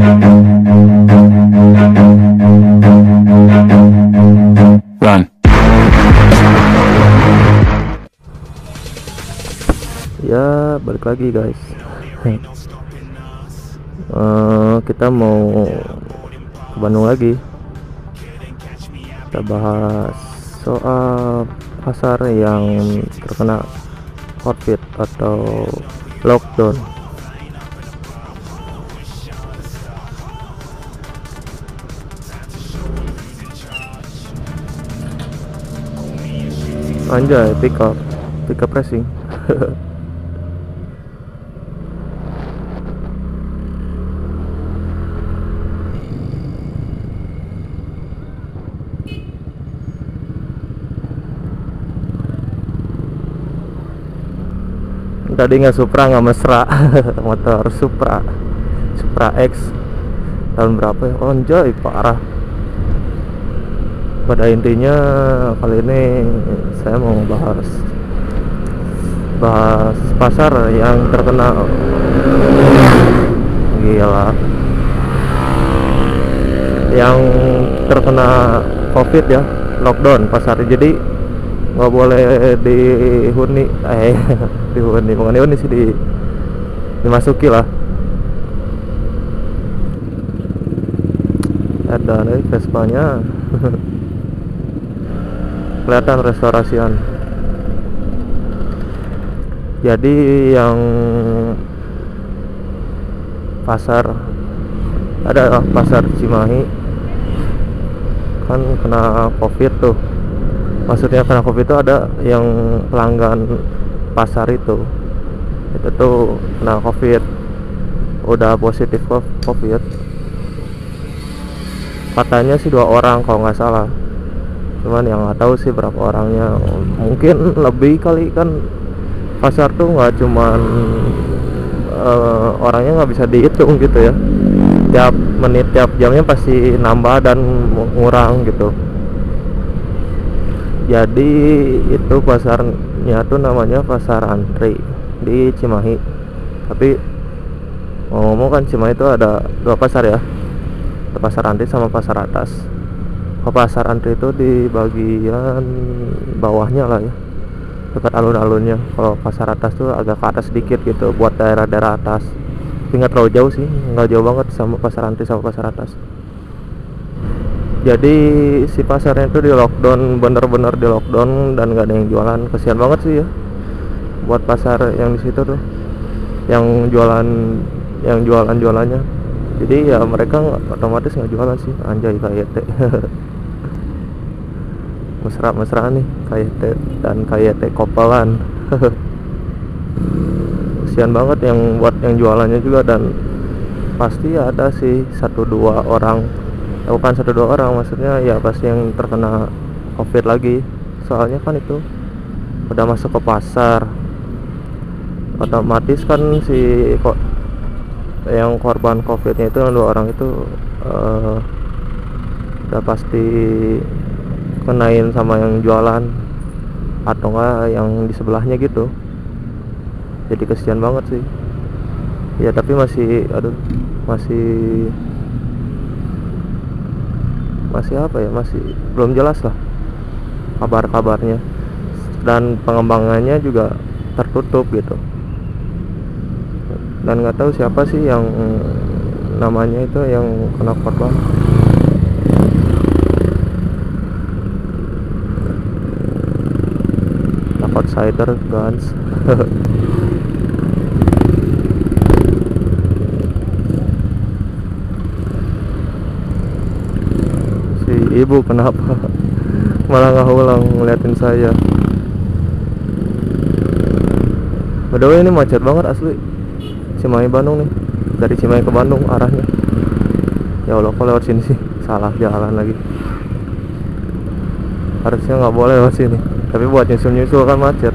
Run. Ya, balik lagi guys. Kita mau ke Bandung lagi. Kita bahas soal pasar yang terkena COVID atau lockdown. Anjay, pick up racing. Tadi nggak Supra, nggak mesra. Motor Supra X tahun berapa ya? Anjay, parah. Pada intinya kali ini saya mau bahas pasar yang terkena COVID ya, lockdown pasar. Jadi nggak boleh dihuni, bukan dihuni sih, dimasuki lah. Ada nih Vespanya. Kelihatan restorasian. Jadi yang ada pasar Cimahi kan kena COVID tuh. Maksudnya kena COVID itu ada yang pelanggan pasar itu tuh kena COVID, udah positif COVID. Katanya sih 2 orang kalau nggak salah, cuman yang nggak tahu sih berapa orangnya. Mungkin lebih kali, kan pasar tuh nggak cuman orangnya nggak bisa dihitung gitu ya, tiap menit tiap jamnya pasti nambah dan ngurang gitu. Jadi itu pasarnya tuh namanya Pasar Antri di Cimahi. Tapi ngomong kan Cimahi itu ada 2 pasar ya, Pasar Antri sama Pasar Atas. Pasar Antri itu di bagian bawahnya lah ya, dekat alun-alunnya. Kalau Pasar Atas tuh agak ke atas sedikit gitu, buat daerah-daerah atas. Nggak terlalu jauh sih, nggak jauh banget sama Pasar Antri sama Pasar Atas. Jadi si pasarnya itu di lockdown, bener-bener di lockdown, dan nggak ada yang jualan. Kasihan banget sih ya buat pasar yang di situ tuh, yang jualannya. Jadi ya mereka otomatis nggak jualan sih. Anjay, KYT. mesra nih KYT dan KYT kopelan. Kasihan banget yang buat yang jualannya juga. Dan pasti ada sih 1-2 orang, bukan 1-2 orang, maksudnya ya pasti yang terkena COVID lagi. Soalnya kan itu udah masuk ke pasar, otomatis kan yang korban COVID-nya itu yang 2 orang itu udah pasti kenain sama yang jualan atau enggak yang di sebelahnya gitu. Jadi kesian banget sih ya, tapi masih apa ya, masih belum jelas lah kabarnya, dan pengembangannya juga tertutup gitu. Dan nggak tahu siapa sih yang namanya itu yang kena korban. Outsider Guns. Si ibu kenapa malah nggak ulang ngeliatin saya. Padahal ini macet banget asli, Cimahi Bandung nih, dari Cimahi ke Bandung arahnya. Ya Allah, kok lewat sini sih, salah jalan lagi. Harusnya nggak boleh lewat sini, tapi buat nyusul kan macet.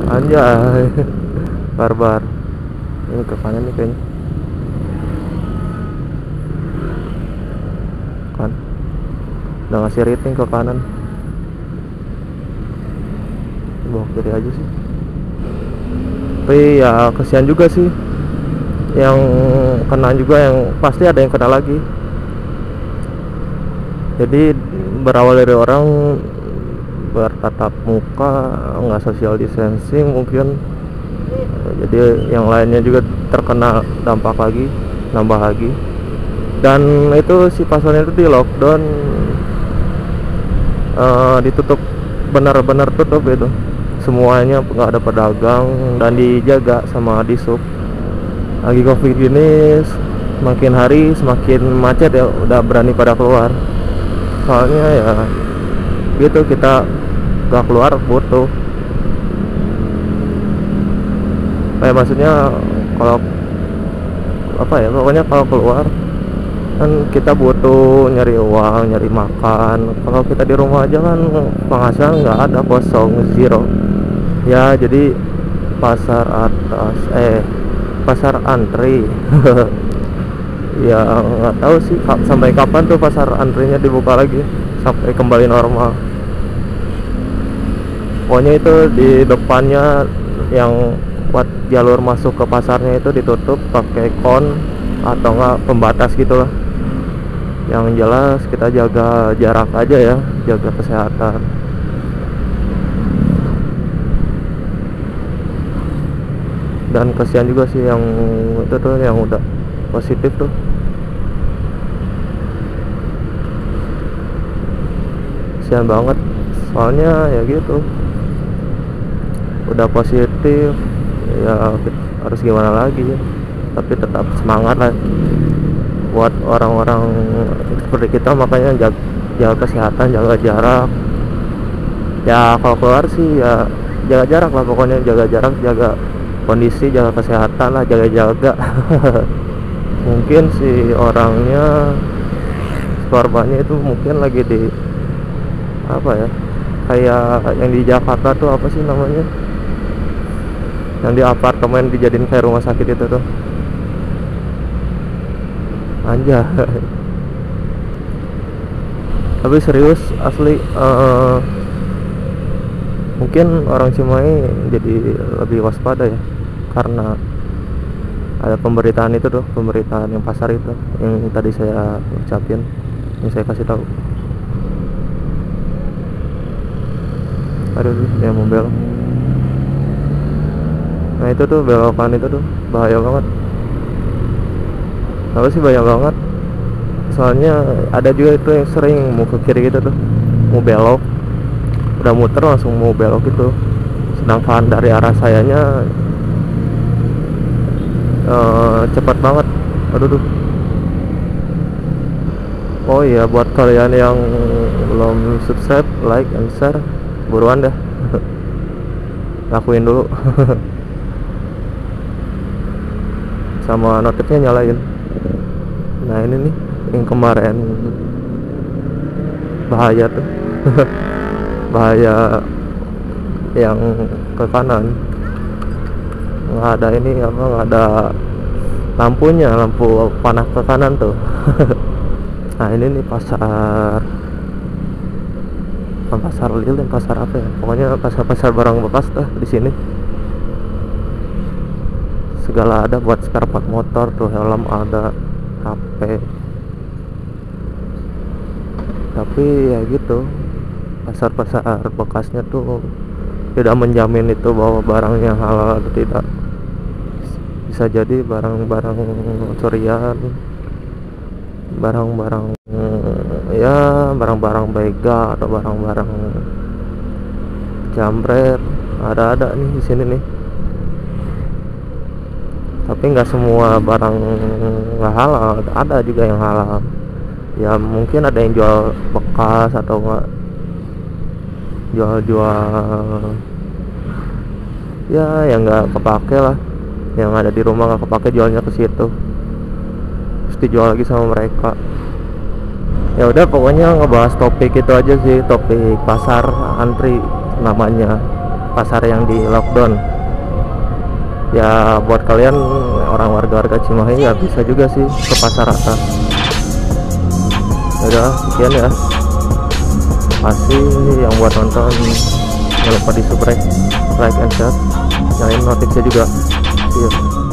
Anjay. Barbar. Ini ke kanan nih kayaknya. Kan udah ngasih rating ke kanan. Bawa kiri aja sih. Tapi ya kesian juga sih yang kena juga, yang pasti ada yang kena lagi. Jadi berawal dari orang bertatap muka, nggak social distancing mungkin, jadi yang lainnya juga terkena dampak lagi, nambah lagi. Dan itu si pasarnya itu di lockdown, ditutup, benar-benar tutup itu semuanya, nggak ada pedagang, dan dijaga sama disub. Lagi covid gini semakin hari semakin macet ya, udah berani pada keluar. Soalnya ya gitu, kita gak keluar butuh kayak, maksudnya kalau apa ya, pokoknya kalau keluar kan kita butuh nyari uang, nyari makan. Kalau kita di rumah aja kan penghasilan nggak ada, kosong, zero ya. Jadi pasar atas pasar antri ya nggak tahu sih sampai kapan tuh pasar antrinya dibuka lagi sampai kembali normal. Pokoknya itu di depannya yang buat jalur masuk ke pasarnya itu ditutup pakai kon atau enggak pembatas gitu lah. Yang jelas kita jaga jarak aja ya, jaga kesehatan. Dan kasihan juga sih yang itu tuh, yang udah positif tuh. Kasihan banget, soalnya ya gitu, udah positif ya, harus gimana lagi ya. Tapi tetap semangat lah buat orang-orang seperti kita, makanya jaga kesehatan, jaga jarak ya. Kalau keluar sih ya jaga jarak lah, pokoknya jaga jarak, jaga kondisi, jaga kesehatan lah, jaga-jaga. Mungkin si orangnya, korbannya itu mungkin lagi di apa ya, kayak yang di Jakarta tuh apa sih namanya, yang di apartemen dijadiin kayak rumah sakit itu tuh, anjay. Tapi serius asli, mungkin orang Cimahi jadi lebih waspada ya, karena ada pemberitaan itu tuh, pemberitaan yang pasar itu yang tadi saya ucapin, yang saya kasih tahu. Aduh, dia mau belok. Nah itu tuh belokan itu tuh bahaya banget. Apa sih bahaya banget? Soalnya ada juga itu yang sering mau ke kiri gitu tuh, mau belok, udah muter langsung mau belok gitu. Sedangkan dari arah sayanya cepat banget. Aduh. Oh iya, buat kalian yang belum subscribe, like and share, buruan dah. Lakuin dulu. Sama notifnya nyalain. Nah ini nih yang kemarin bahaya tuh. Bahaya yang ke kanan, nggak ada ini apa, nggak ada lampunya, lampu panah ke kanan tuh. Nah ini nih pasar, bukan pasar lilin, pasar apa ya, pokoknya pasar barang bekas dah di sini. Segala ada, buat spare part motor tuh, helm ada, HP. Tapi ya gitu, pasar-pasar bekasnya tuh tidak menjamin itu bahwa barangnya halal atau tidak. Bisa jadi barang-barang curian, barang-barang ya, barang-barang begal atau barang-barang jambret, ada nih di sini nih. Tapi nggak semua barang nggak halal, ada juga yang halal. Ya mungkin ada yang jual bekas atau enggak jual ya yang nggak kepake lah, yang ada di rumah nggak kepake, jualnya ke situ, terus dijual lagi sama mereka. Ya udah, pokoknya ngebahas topik itu aja sih, topik pasar antri namanya, pasar yang di lockdown. Ya buat kalian orang warga Cimahi ya bisa juga sih ke pasar atas. Udah sekian ya, makasih yang buat nonton. Jangan lupa di subscribe, like and share, nyalain notifnya juga. See you.